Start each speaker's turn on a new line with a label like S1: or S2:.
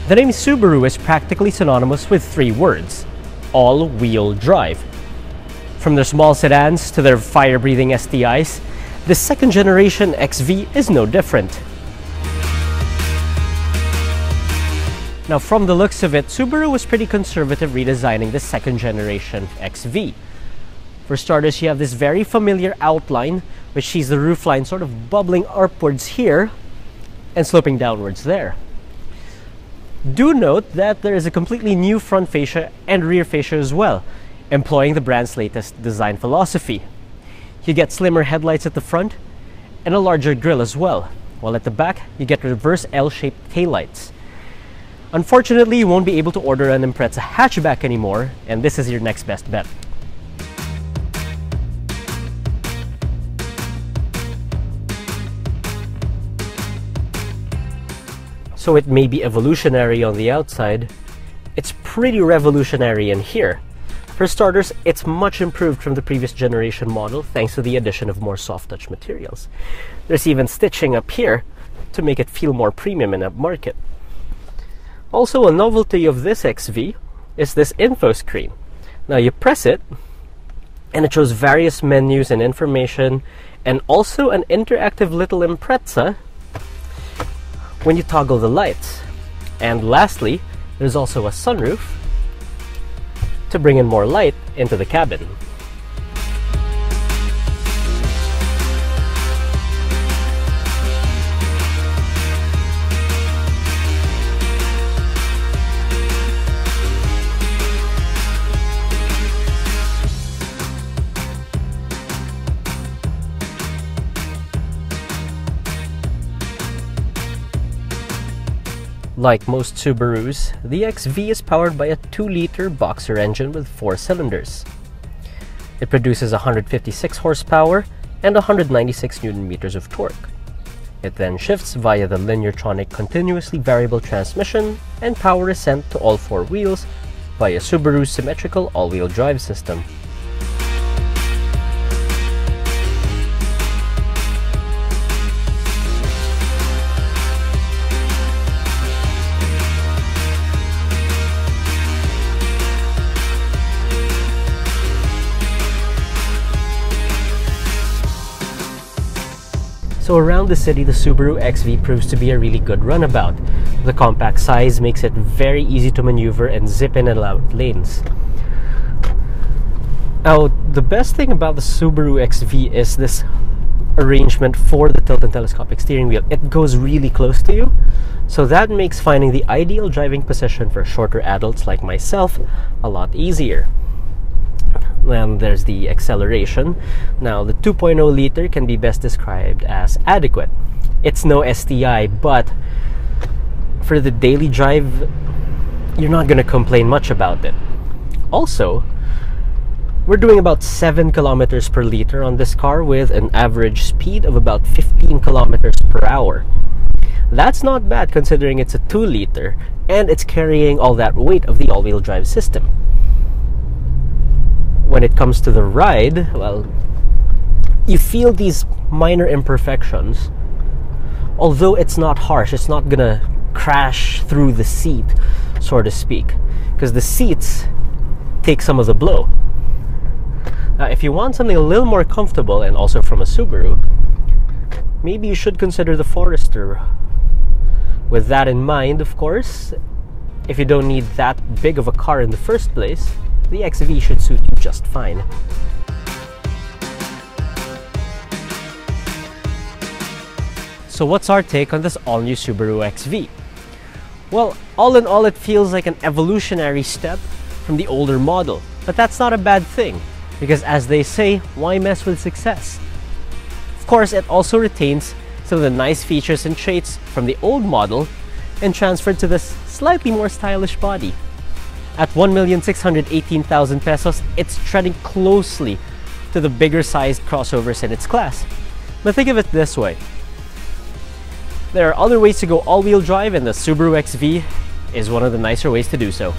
S1: The name Subaru is practically synonymous with three words: all-wheel drive. From their small sedans to their fire-breathing STIs, the second generation XV is no different. Now, from the looks of it, Subaru was pretty conservative redesigning the second generation XV. For starters, you have this very familiar outline, which sees the roofline sort of bubbling upwards here and sloping downwards there. Do note that there is a completely new front fascia and rear fascia as well, employing the brand's latest design philosophy. You get slimmer headlights at the front and a larger grille as well, while at the back you get reverse L-shaped taillights. Unfortunately, you won't be able to order an Impreza hatchback anymore, and this is your next best bet. So it may be evolutionary on the outside, it's pretty revolutionary in here. For starters, it's much improved from the previous generation model thanks to the addition of more soft touch materials. There's even stitching up here to make it feel more premium and upmarket. Also, a novelty of this XV is this info screen. Now you press it and it shows various menus and information, and also an interactive little Impreza when you toggle the lights. And lastly, there's also a sunroof to bring in more light into the cabin. Like most Subarus, the XV is powered by a 2-liter boxer engine with 4 cylinders. It produces 156 horsepower and 196 Nm of torque. It then shifts via the Lineartronic continuously variable transmission, and power is sent to all 4 wheels via Subaru's symmetrical all-wheel drive system. So around the city, the Subaru XV proves to be a really good runabout. The compact size makes it very easy to maneuver and zip in and out lanes. Now, the best thing about the Subaru XV is this arrangement for the tilt and telescopic steering wheel. It goes really close to you, so that makes finding the ideal driving position for shorter adults like myself a lot easier. Then there's the acceleration. Now, the 2.0 liter can be best described as adequate. It's no STI, but for the daily drive, you're not going to complain much about it. Also, we're doing about 7 kilometers per liter on this car with an average speed of about 15 kilometers per hour. That's not bad considering it's a 2-liter and it's carrying all that weight of the all-wheel drive system. When it comes to the ride, well, you feel these minor imperfections. Although it's not harsh, it's not gonna crash through the seat, so to speak, because the seats take some of the blow. Now, if you want something a little more comfortable, and also from a Subaru, maybe you should consider the Forester. With that in mind, of course, if you don't need that big of a car in the first place, the XV should suit you just fine. So what's our take on this all-new Subaru XV? Well, all in all, it feels like an evolutionary step from the older model. But that's not a bad thing, because as they say, why mess with success? Of course, it also retains some of the nice features and traits from the old model and transferred to this slightly more stylish body. At 1,618,000 pesos, it's treading closely to the bigger sized crossovers in its class. But think of it this way. There are other ways to go all-wheel drive, and the Subaru XV is one of the nicer ways to do so.